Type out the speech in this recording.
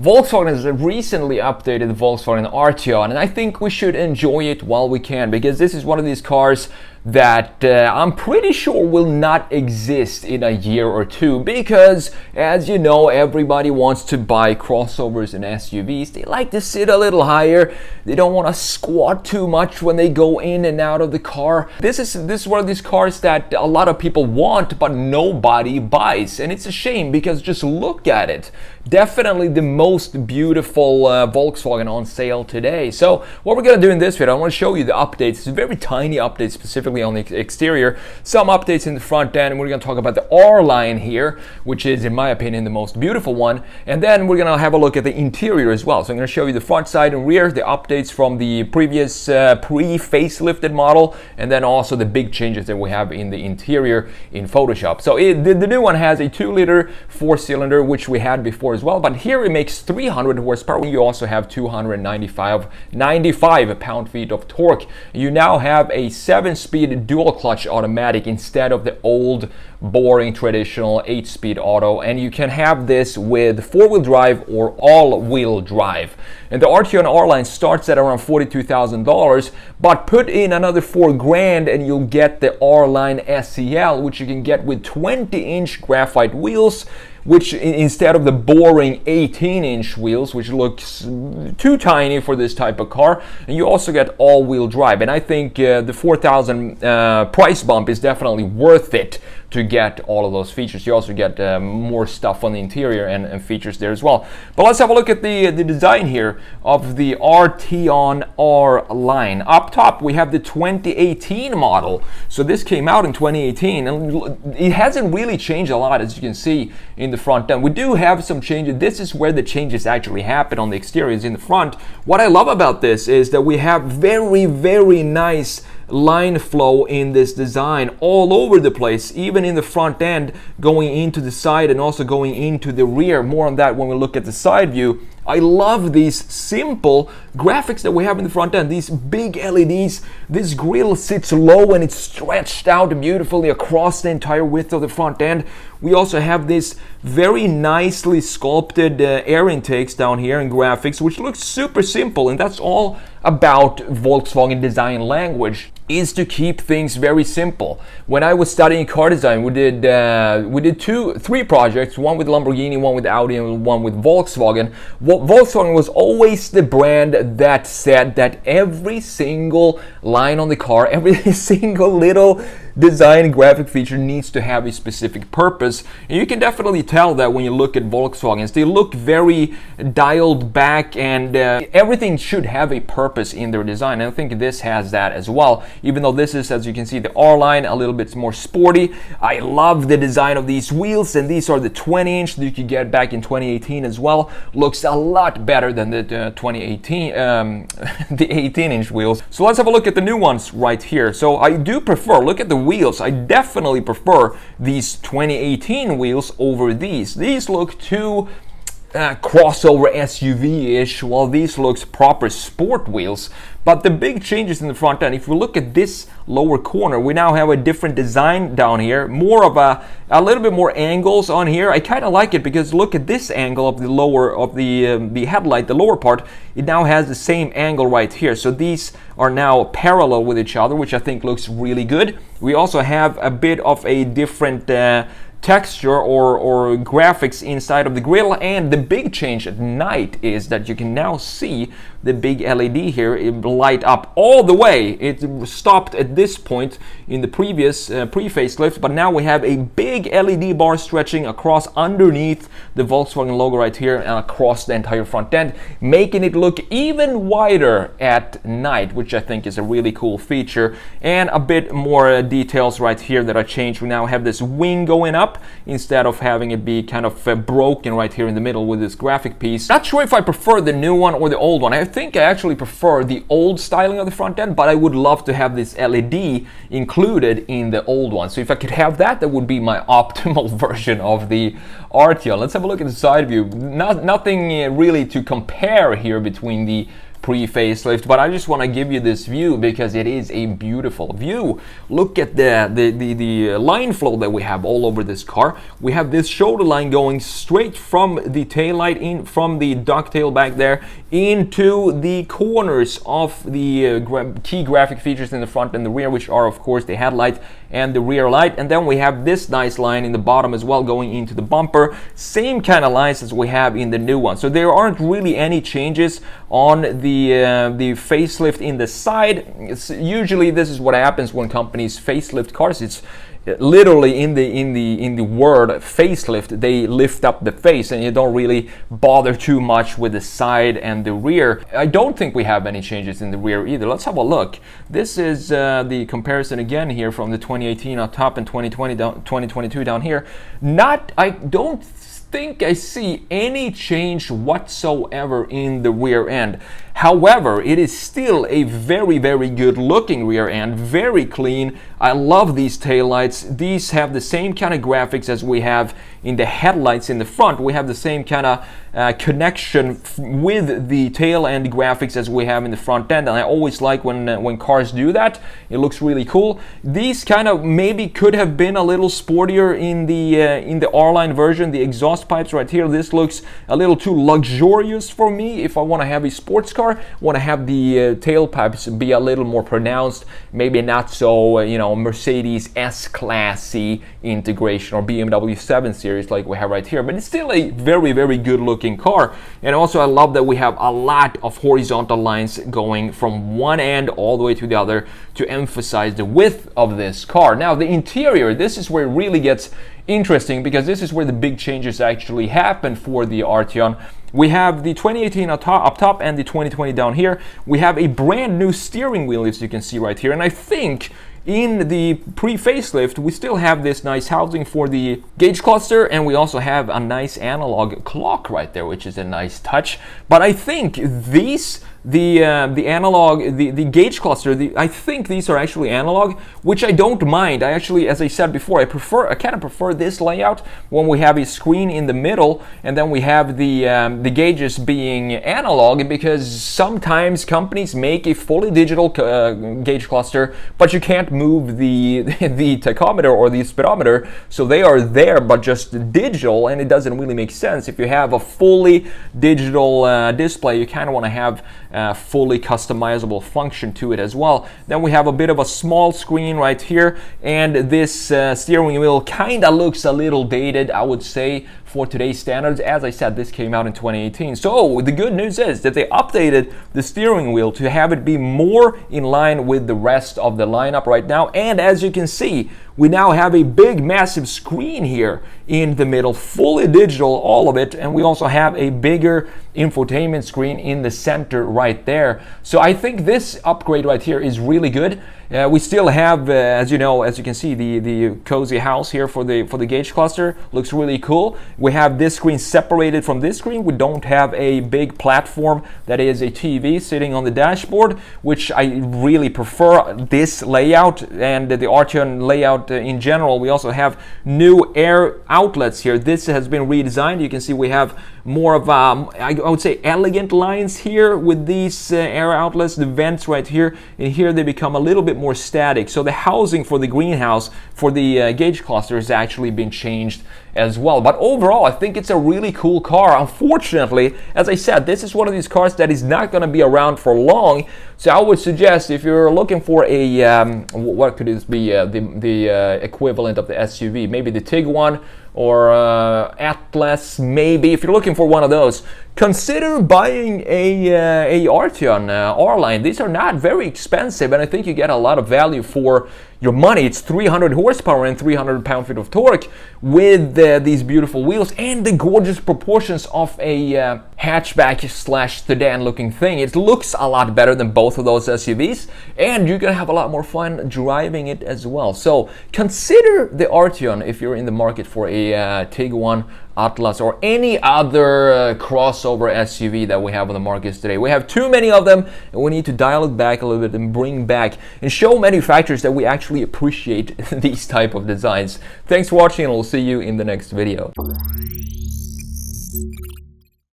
Volkswagen has recently updated the Volkswagen Arteon, and I think we should enjoy it while we can, because this is one of these cars that I'm pretty sure will not exist in a year or two, because as you know, everybody wants to buy crossovers and SUVs. They like to sit a little higher. They don't want to squat too much when they go in and out of the car. This is one of these cars that a lot of people want but nobody buys, and it's a shame because just look at it. Definitely the most beautiful Volkswagen on sale today. So what we're going to do in this video, I want to show you the updates. It's a very tiny update specifically on the exterior, some updates in the front end, and we're going to talk about the R line here, which is in my opinion the most beautiful one, and then we're going to have a look at the interior as well. So I'm going to show you the front, side, and rear, the updates from the previous pre-facelifted model, and then also the big changes that we have in the interior in Photoshop. So the new one has a 2-liter 4-cylinder, which we had before as well, but here it makes 300 horsepower. You also have 295 pound-feet of torque. You now have a 7-speed dual clutch automatic instead of the old boring traditional 8-speed auto, and you can have this with 4-wheel drive or all-wheel drive. And the Arteon R-Line starts at around $42,000, but put in another $4,000 and you'll get the R-Line SEL, which you can get with 20-inch graphite wheels, which instead of the boring 18-inch wheels, which looks too tiny for this type of car. And you also get all-wheel drive, and I think the $4,000 price bump is definitely worth it to get all of those features. You also get more stuff on the interior and features there as well. But let's have a look at the design here of the Arteon R line. Up top we have the 2018 model. So this came out in 2018, and it hasn't really changed a lot, as you can see in the front end. We do have some changes. This is where the changes actually happen on the exteriors in the front. What I love about this is that we have very nice line flow in this design all over the place, even in the front end, going into the side and also going into the rear. More on that when we look at the side view. I love these simple graphics that we have in the front end, these big LEDs. This grille sits low and it's stretched out beautifully across the entire width of the front end. We also have this very nicely sculpted air intakes down here in graphics, which looks super simple, and that's all about Volkswagen design language, is to keep things very simple. When I was studying car design, we did 3 projects, one with Lamborghini, one with Audi, and one with Volkswagen. Volkswagen was always the brand that said that every single line on the car, every single little design graphic feature needs to have a specific purpose. And you can definitely tell that when you look at Volkswagens. They look very dialed back, and everything should have a purpose in their design. And I think this has that as well, even though this is, as you can see, the R line, a little bit more sporty. I love the design of these wheels, and these are the 20-inch that you could get back in 2018 as well. Looks a lot better than the 2018 the 18-inch wheels. So let's have a look at the new ones right here. So I do prefer, look at the wheels, I definitely prefer these 2018 wheels over these. These look too crossover SUV-ish, while these looks proper sport wheels. But the big changes in the front end, if we look at this lower corner, we now have a different design down here, more of a little bit more angles on here. I kind of like it because look at this angle of the lower of the headlight, the lower part. It now has the same angle right here. So these are now parallel with each other, which I think looks really good. We also have a bit of a different texture or graphics inside of the grille, and the big change at night is that you can now see the big LED here light up all the way. It stopped at this point in the previous pre-facelift, but now we have a big LED bar stretching across underneath the Volkswagen logo right here and across the entire front end, making it look even wider at night, which I think is a really cool feature. And a bit more details right here that are changed. We now have this wing going up instead of having it be kind of broken right here in the middle with this graphic piece. Not sure if I prefer the new one or the old one. I think I actually prefer the old styling of the front end, but I would love to have this LED included in the old one. So if I could have that, that would be my optimal version of the Arteon. Let's have a look at the side view. Nothing really to compare here between the pre-facelift, but I just want to give you this view because it is a beautiful view. Look at the line flow that we have all over this car. We have this shoulder line going straight from the tail light in, from the ducktail back there, into the corners of the key graphic features in the front and the rear, which are of course the headlight and the rear light. And then we have this nice line in the bottom as well going into the bumper, same kind of lines as we have in the new one. So there aren't really any changes on the facelift in the side. Usually this is what happens when companies facelift cars. It's literally in the word facelift, they lift up the face and you don't really bother too much with the side and the rear. I don't think we have any changes in the rear either. Let's have a look. This is the comparison again here from the 2018 up top and 2022 down here. I don't think I see any change whatsoever in the rear end. However, it is still a very, very good looking rear end, very clean. I love these taillights. These have the same kind of graphics as we have in the headlights in the front. We have the same kind of connection with the tail end graphics as we have in the front end, and I always like when cars do that. It looks really cool. These kind of maybe could have been a little sportier in the R-Line version. The exhaust pipes right here, this looks a little too luxurious for me. If I want to have a sports car, want to have the tailpipes be a little more pronounced, maybe not so Mercedes S-classy integration or BMW 7 Series like we have right here, but it's still a very, very good looking car. And also I love that we have a lot of horizontal lines going from one end all the way to the other to emphasize the width of this car. Now the interior, this is where it really gets interesting because this is where the big changes actually happen for the Arteon. We have the 2018 up top and the 2020 down here. We have a brand new steering wheel, as you can see right here, and I think in the pre-facelift, we still have this nice housing for the gauge cluster, and we also have a nice analog clock right there, which is a nice touch. But I think these, the analog, the gauge cluster, I think these are actually analog, which I don't mind. I actually, as I said before, I kind of prefer this layout when we have a screen in the middle, and then we have the gauges being analog, because sometimes companies make a fully digital gauge cluster, but you can't move the tachometer or the speedometer, so they are there but just digital, and it doesn't really make sense. If you have a fully digital display, you kind of want to have fully customizable function to it as well. Then we have a bit of a small screen right here, and this steering wheel kind of looks a little dated, I would say, for today's standards. As I said, this came out in 2018. So the good news is that they updated the steering wheel to have it be more in line with the rest of the lineup right now. And as you can see, we now have a big massive screen here in the middle, fully digital, all of it, and we also have a bigger infotainment screen in the center right there. So I think this upgrade right here is really good. We still have, as you can see, the cozy house here for the gauge cluster. Looks really cool. We have this screen separated from this screen. We don't have a big platform that is a TV sitting on the dashboard, which I really prefer this layout and the Arteon layout in general. We also have new air outlets here. This has been redesigned. You can see we have more of I would say elegant lines here with these air outlets, the vents right here, and here they become a little bit more static. So the housing for the greenhouse for the gauge cluster has actually been changed as well. But overall, I think it's a really cool car. Unfortunately, as I said, this is one of these cars that is not going to be around for long. So I would suggest, if you're looking for a what could this be, the equivalent of the SUV, maybe the Tiguan or Atlas, maybe. If you're looking for one of those, consider buying a Arteon R-Line. These are not very expensive, and I think you get a lot of value for your money. It's 300 horsepower and 300 pound-feet of torque with these beautiful wheels and the gorgeous proportions of a hatchback slash sedan looking thing. It looks a lot better than both of those SUVs, and you're gonna have a lot more fun driving it as well. So consider the Arteon if you're in the market for a Tiguan, Atlas, or any other crossover SUV that we have on the market today. We have too many of them, and we need to dial it back a little bit and bring back and show manufacturers that we actually appreciate these type of designs. Thanks for watching, and we'll see you in the next video.